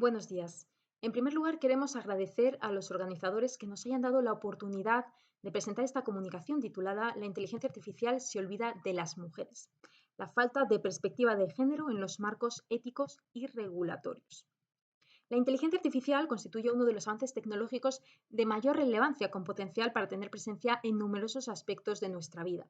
Buenos días. En primer lugar, queremos agradecer a los organizadores que nos hayan dado la oportunidad de presentar esta comunicación titulada La inteligencia artificial se olvida de las mujeres. La falta de perspectiva de género en los marcos éticos y regulatorios. La inteligencia artificial constituye uno de los avances tecnológicos de mayor relevancia con potencial para tener presencia en numerosos aspectos de nuestra vida.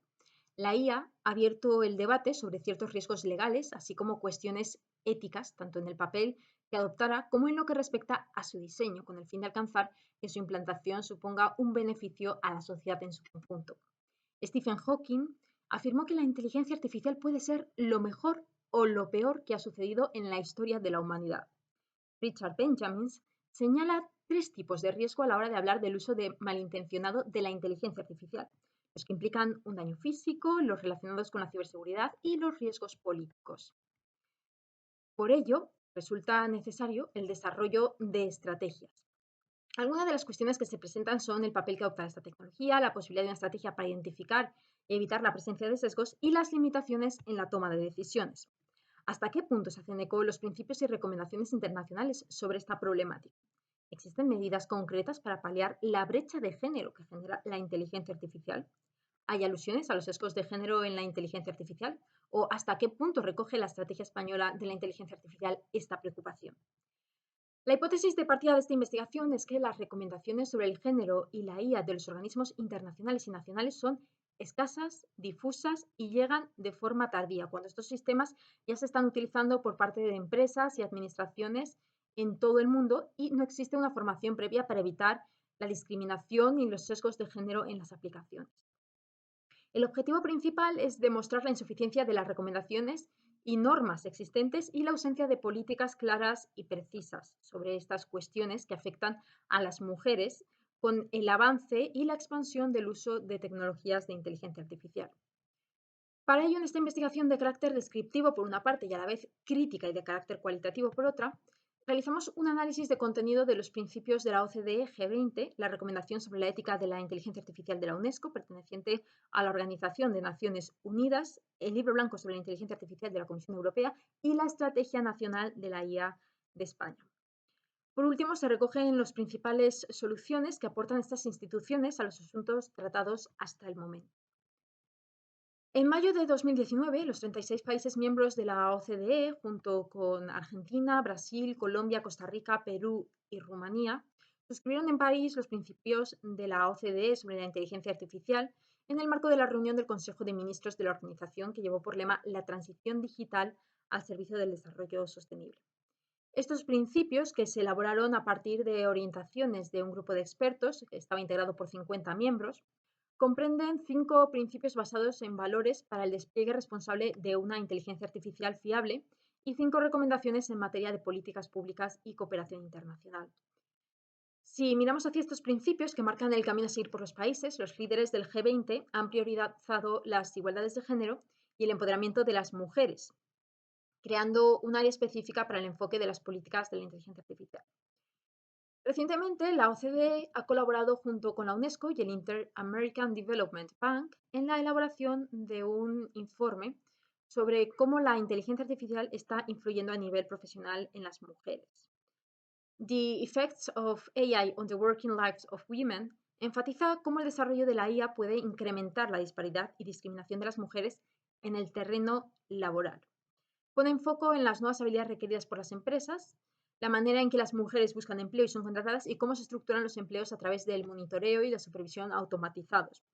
La IA ha abierto el debate sobre ciertos riesgos legales, así como cuestiones éticas, tanto en el papel que adoptará como en lo que respecta a su diseño, con el fin de alcanzar que su implantación suponga un beneficio a la sociedad en su conjunto. Stephen Hawking afirmó que la inteligencia artificial puede ser lo mejor o lo peor que ha sucedido en la historia de la humanidad. Richard Benjamins señala tres tipos de riesgo a la hora de hablar del uso malintencionado de la inteligencia artificial: los que implican un daño físico, los relacionados con la ciberseguridad y los riesgos políticos. Por ello, resulta necesario el desarrollo de estrategias. Algunas de las cuestiones que se presentan son el papel que adopta esta tecnología, la posibilidad de una estrategia para identificar y evitar la presencia de sesgos y las limitaciones en la toma de decisiones. ¿Hasta qué punto se hacen eco los principios y recomendaciones internacionales sobre esta problemática? ¿Existen medidas concretas para paliar la brecha de género que genera la inteligencia artificial? ¿Hay alusiones a los sesgos de género en la inteligencia artificial? ¿O hasta qué punto recoge la estrategia española de la inteligencia artificial esta preocupación? La hipótesis de partida de esta investigación es que las recomendaciones sobre el género y la IA de los organismos internacionales y nacionales son escasas, difusas y llegan de forma tardía, cuando estos sistemas ya se están utilizando por parte de empresas y administraciones en todo el mundo y no existe una formación previa para evitar la discriminación y los sesgos de género en las aplicaciones. El objetivo principal es demostrar la insuficiencia de las recomendaciones y normas existentes y la ausencia de políticas claras y precisas sobre estas cuestiones que afectan a las mujeres con el avance y la expansión del uso de tecnologías de inteligencia artificial. Para ello, en esta investigación de carácter descriptivo por una parte y a la vez crítica y de carácter cualitativo por otra, realizamos un análisis de contenido de los principios de la OCDE G20, la recomendación sobre la ética de la inteligencia artificial de la UNESCO, perteneciente a la Organización de Naciones Unidas, el Libro Blanco sobre la inteligencia artificial de la Comisión Europea y la Estrategia Nacional de la IA de España. Por último, se recogen las principales soluciones que aportan estas instituciones a los asuntos tratados hasta el momento. En mayo de 2019, los 36 países miembros de la OCDE, junto con Argentina, Brasil, Colombia, Costa Rica, Perú y Rumanía, suscribieron en París los principios de la OCDE sobre la inteligencia artificial en el marco de la reunión del Consejo de Ministros de la organización que llevó por lema la transición digital al servicio del desarrollo sostenible. Estos principios, que se elaboraron a partir de orientaciones de un grupo de expertos, que estaba integrado por 50 miembros, comprenden 5 principios basados en valores para el despliegue responsable de una inteligencia artificial fiable y 5 recomendaciones en materia de políticas públicas y cooperación internacional. Si miramos hacia estos principios que marcan el camino a seguir por los países, los líderes del G20 han priorizado las igualdades de género y el empoderamiento de las mujeres, creando un área específica para el enfoque de las políticas de la inteligencia artificial. Recientemente, la OCDE ha colaborado junto con la UNESCO y el Inter-American Development Bank en la elaboración de un informe sobre cómo la inteligencia artificial está influyendo a nivel profesional en las mujeres. The Effects of AI on the Working Lives of Women enfatiza cómo el desarrollo de la IA puede incrementar la disparidad y discriminación de las mujeres en el terreno laboral. Pone foco en las nuevas habilidades requeridas por las empresas, la manera en que las mujeres buscan empleo y son contratadas y cómo se estructuran los empleos a través del monitoreo y la supervisión automatizados.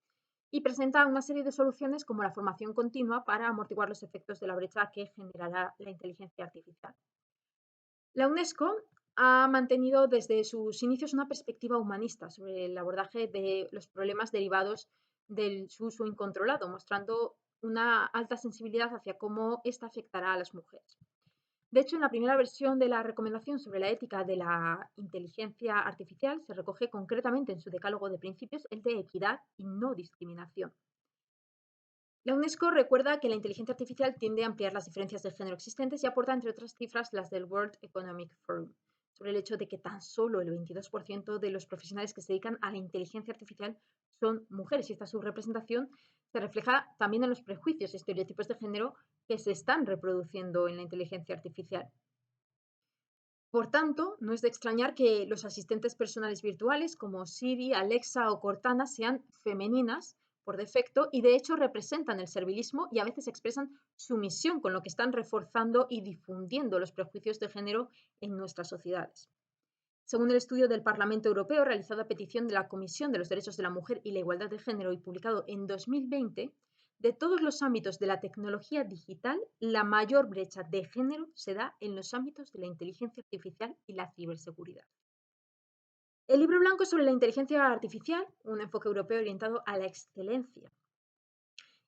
Y presenta una serie de soluciones como la formación continua para amortiguar los efectos de la brecha que generará la inteligencia artificial. La UNESCO ha mantenido desde sus inicios una perspectiva humanista sobre el abordaje de los problemas derivados del su uso incontrolado, mostrando una alta sensibilidad hacia cómo esta afectará a las mujeres. De hecho, en la primera versión de la recomendación sobre la ética de la inteligencia artificial se recoge concretamente en su decálogo de principios el de equidad y no discriminación. La UNESCO recuerda que la inteligencia artificial tiende a ampliar las diferencias de género existentes y aporta, entre otras cifras, las del World Economic Forum, sobre el hecho de que tan solo el 22% de los profesionales que se dedican a la inteligencia artificial son mujeres, y esta subrepresentación se refleja también en los prejuicios y estereotipos de género que se están reproduciendo en la inteligencia artificial. Por tanto, no es de extrañar que los asistentes personales virtuales como Siri, Alexa o Cortana sean femeninas por defecto y de hecho representan el servilismo y a veces expresan sumisión, con lo que están reforzando y difundiendo los prejuicios de género en nuestras sociedades. Según el estudio del Parlamento Europeo realizado a petición de la Comisión de los Derechos de la Mujer y la Igualdad de Género y publicado en 2020, de todos los ámbitos de la tecnología digital, la mayor brecha de género se da en los ámbitos de la inteligencia artificial y la ciberseguridad. El libro blanco sobre la inteligencia artificial, un enfoque europeo orientado a la excelencia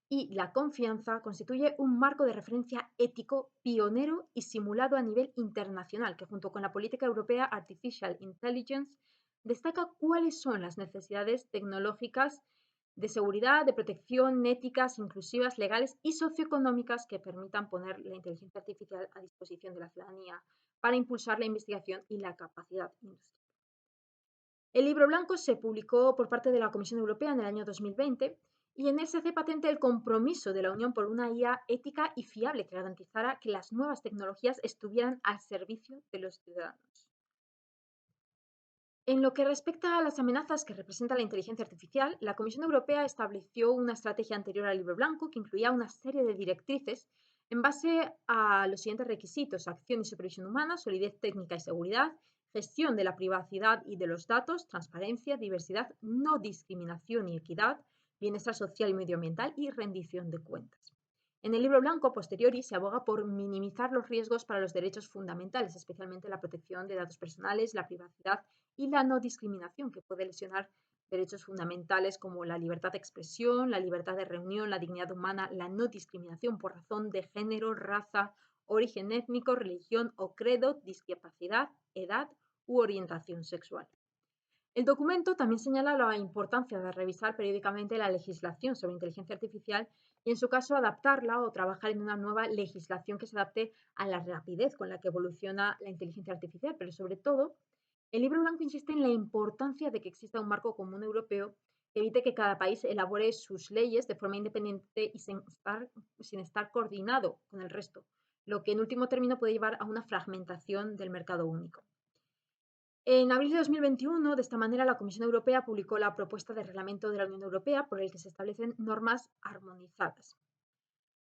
y la confianza, constituye un marco de referencia ético pionero y simulado a nivel internacional, que junto con la política europea Artificial Intelligence destaca cuáles son las necesidades tecnológicas de seguridad, de protección, éticas, inclusivas, legales y socioeconómicas que permitan poner la inteligencia artificial a disposición de la ciudadanía para impulsar la investigación y la capacidad industrial. El libro blanco se publicó por parte de la Comisión Europea en el año 2020 y en él se hace patente el compromiso de la Unión por una IA ética y fiable que garantizara que las nuevas tecnologías estuvieran al servicio de los ciudadanos. En lo que respecta a las amenazas que representa la inteligencia artificial, la Comisión Europea estableció una estrategia anterior al libro blanco que incluía una serie de directrices en base a los siguientes requisitos: acción y supervisión humana, solidez técnica y seguridad, gestión de la privacidad y de los datos, transparencia, diversidad, no discriminación y equidad, bienestar social y medioambiental y rendición de cuentas. En el libro blanco posteriori se aboga por minimizar los riesgos para los derechos fundamentales, especialmente la protección de datos personales, la privacidad y la no discriminación, que puede lesionar derechos fundamentales como la libertad de expresión, la libertad de reunión, la dignidad humana, la no discriminación por razón de género, raza, origen étnico, religión o credo, discapacidad, edad u orientación sexual. El documento también señala la importancia de revisar periódicamente la legislación sobre inteligencia artificial y, en su caso, adaptarla o trabajar en una nueva legislación que se adapte a la rapidez con la que evoluciona la inteligencia artificial. Pero, sobre todo, el libro blanco insiste en la importancia de que exista un marco común europeo que evite que cada país elabore sus leyes de forma independiente y sin estar coordinado con el resto, lo que en último término puede llevar a una fragmentación del mercado único. En abril de 2021, de esta manera, la Comisión Europea publicó la propuesta de reglamento de la Unión Europea por el que se establecen normas armonizadas.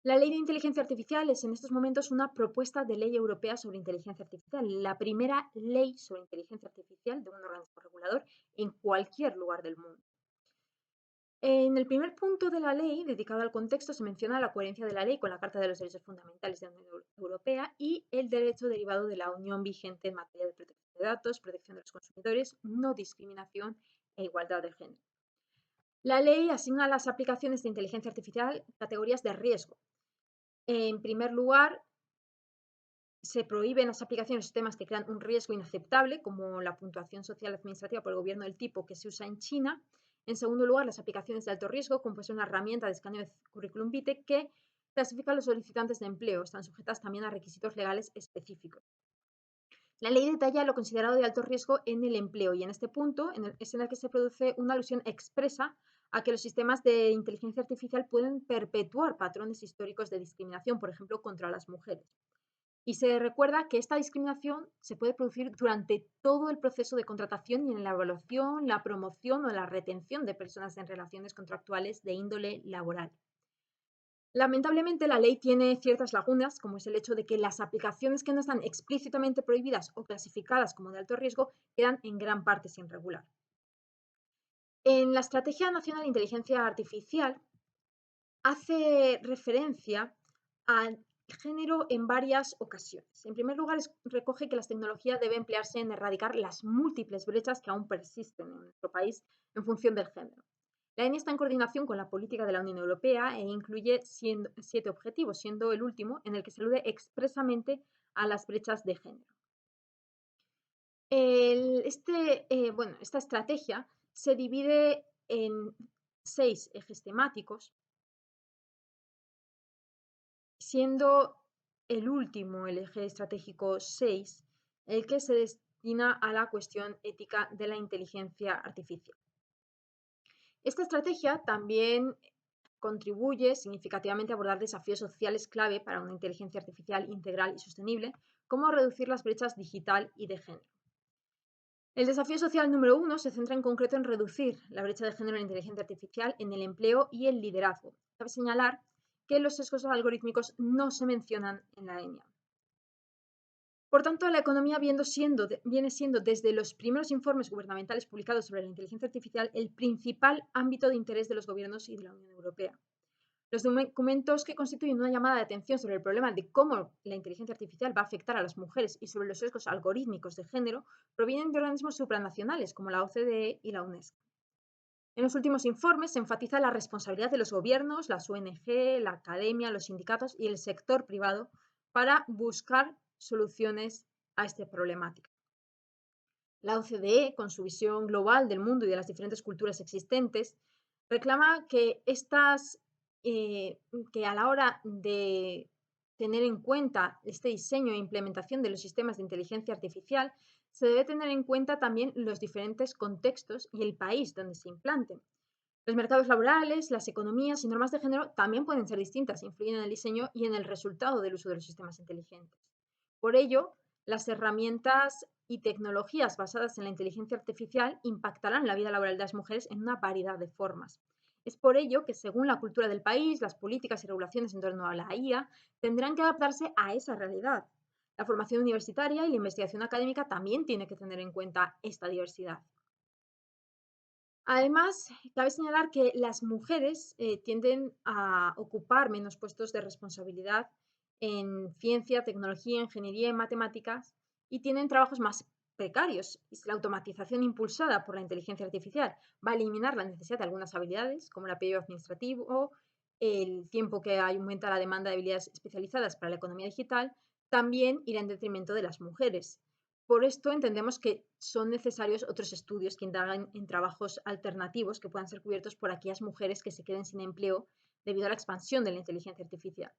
La Ley de Inteligencia Artificial es en estos momentos una propuesta de ley europea sobre inteligencia artificial, la primera ley sobre inteligencia artificial de un organismo regulador en cualquier lugar del mundo. En el primer punto de la ley, dedicado al contexto, se menciona la coherencia de la ley con la Carta de los Derechos Fundamentales de la Unión Europea y el derecho derivado de la Unión vigente en materia de protección de datos, protección de los consumidores, no discriminación e igualdad de género. La ley asigna a las aplicaciones de inteligencia artificial categorías de riesgo. En primer lugar, se prohíben las aplicaciones o sistemas que crean un riesgo inaceptable, como la puntuación social administrativa por el gobierno del tipo que se usa en China. En segundo lugar, las aplicaciones de alto riesgo, como puede ser una herramienta de escaneo de currículum vitae que clasifica a los solicitantes de empleo. Están sujetas también a requisitos legales específicos. La ley detalla lo considerado de alto riesgo en el empleo y en este punto es en el que se produce una alusión expresa a que los sistemas de inteligencia artificial pueden perpetuar patrones históricos de discriminación, por ejemplo, contra las mujeres. Y se recuerda que esta discriminación se puede producir durante todo el proceso de contratación y en la evaluación, la promoción o la retención de personas en relaciones contractuales de índole laboral. Lamentablemente, la ley tiene ciertas lagunas, como es el hecho de que las aplicaciones que no están explícitamente prohibidas o clasificadas como de alto riesgo quedan en gran parte sin regular. En la Estrategia Nacional de Inteligencia Artificial hace referencia al género en varias ocasiones. En primer lugar, recoge que las tecnologías deben emplearse en erradicar las múltiples brechas que aún persisten en nuestro país en función del género. La ENI está en coordinación con la política de la Unión Europea e incluye 7 objetivos, siendo el último en el que se alude expresamente a las brechas de género. Esta estrategia se divide en 6 ejes temáticos, siendo el último, el eje estratégico 6, el que se destina a la cuestión ética de la inteligencia artificial. Esta estrategia también contribuye significativamente a abordar desafíos sociales clave para una inteligencia artificial integral y sostenible, cómo reducir las brechas digital y de género. El desafío social número 1 se centra en concreto en reducir la brecha de género en la inteligencia artificial en el empleo y el liderazgo. Cabe señalar que los sesgos algorítmicos no se mencionan en la ENIA. Por tanto, la economía viene siendo desde los primeros informes gubernamentales publicados sobre la inteligencia artificial el principal ámbito de interés de los gobiernos y de la Unión Europea. Los documentos que constituyen una llamada de atención sobre el problema de cómo la inteligencia artificial va a afectar a las mujeres y sobre los sesgos algorítmicos de género provienen de organismos supranacionales como la OCDE y la UNESCO. En los últimos informes se enfatiza la responsabilidad de los gobiernos, las ONG, la academia, los sindicatos y el sector privado para buscar soluciones a esta problemática. La OCDE, con su visión global del mundo y de las diferentes culturas existentes, reclama que que a la hora de tener en cuenta este diseño e implementación de los sistemas de inteligencia artificial, se debe tener en cuenta también los diferentes contextos y el país donde se implanten. Los mercados laborales, las economías y normas de género también pueden ser distintas, influyen en el diseño y en el resultado del uso de los sistemas inteligentes. Por ello, las herramientas y tecnologías basadas en la inteligencia artificial impactarán la vida laboral de las mujeres en una variedad de formas. Es por ello que, según la cultura del país, las políticas y regulaciones en torno a la IA tendrán que adaptarse a esa realidad. La formación universitaria y la investigación académica también tiene que tener en cuenta esta diversidad. Además, cabe señalar que las mujeres tienden a ocupar menos puestos de responsabilidad en ciencia, tecnología, ingeniería y matemáticas y tienen trabajos más precarios. Y la automatización impulsada por la inteligencia artificial va a eliminar la necesidad de algunas habilidades, como el apellido administrativo, el tiempo que aumenta la demanda de habilidades especializadas para la economía digital, también irá en detrimento de las mujeres. Por esto entendemos que son necesarios otros estudios que indagan en trabajos alternativos que puedan ser cubiertos por aquellas mujeres que se queden sin empleo debido a la expansión de la inteligencia artificial.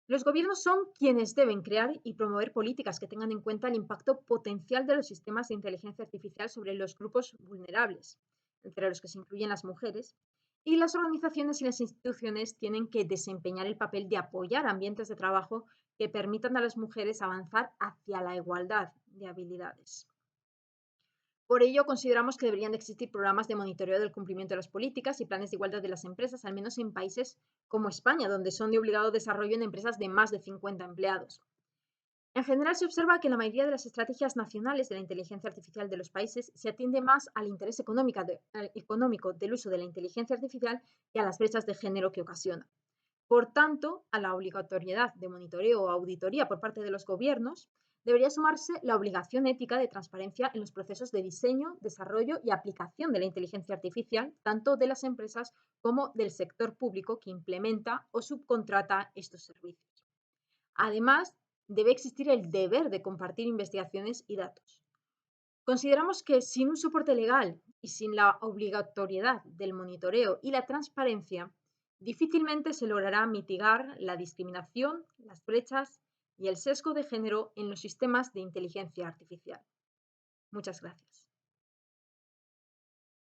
Los gobiernos son quienes deben crear y promover políticas que tengan en cuenta el impacto potencial de los sistemas de inteligencia artificial sobre los grupos vulnerables, entre los que se incluyen las mujeres, y las organizaciones y las instituciones tienen que desempeñar el papel de apoyar ambientes de trabajo que permitan a las mujeres avanzar hacia la igualdad de habilidades. Por ello, consideramos que deberían de existir programas de monitoreo del cumplimiento de las políticas y planes de igualdad de las empresas, al menos en países como España, donde son de obligado desarrollo en empresas de más de 50 empleados. En general, se observa que en la mayoría de las estrategias nacionales de la inteligencia artificial de los países se atiende más al interés económico del uso de la inteligencia artificial que a las brechas de género que ocasiona. Por tanto, a la obligatoriedad de monitoreo o auditoría por parte de los gobiernos, debería sumarse la obligación ética de transparencia en los procesos de diseño, desarrollo y aplicación de la inteligencia artificial, tanto de las empresas como del sector público que implementa o subcontrata estos servicios. Además, debe existir el deber de compartir investigaciones y datos. Consideramos que sin un soporte legal y sin la obligatoriedad del monitoreo y la transparencia, difícilmente se logrará mitigar la discriminación, las brechas y el sesgo de género en los sistemas de inteligencia artificial. Muchas gracias.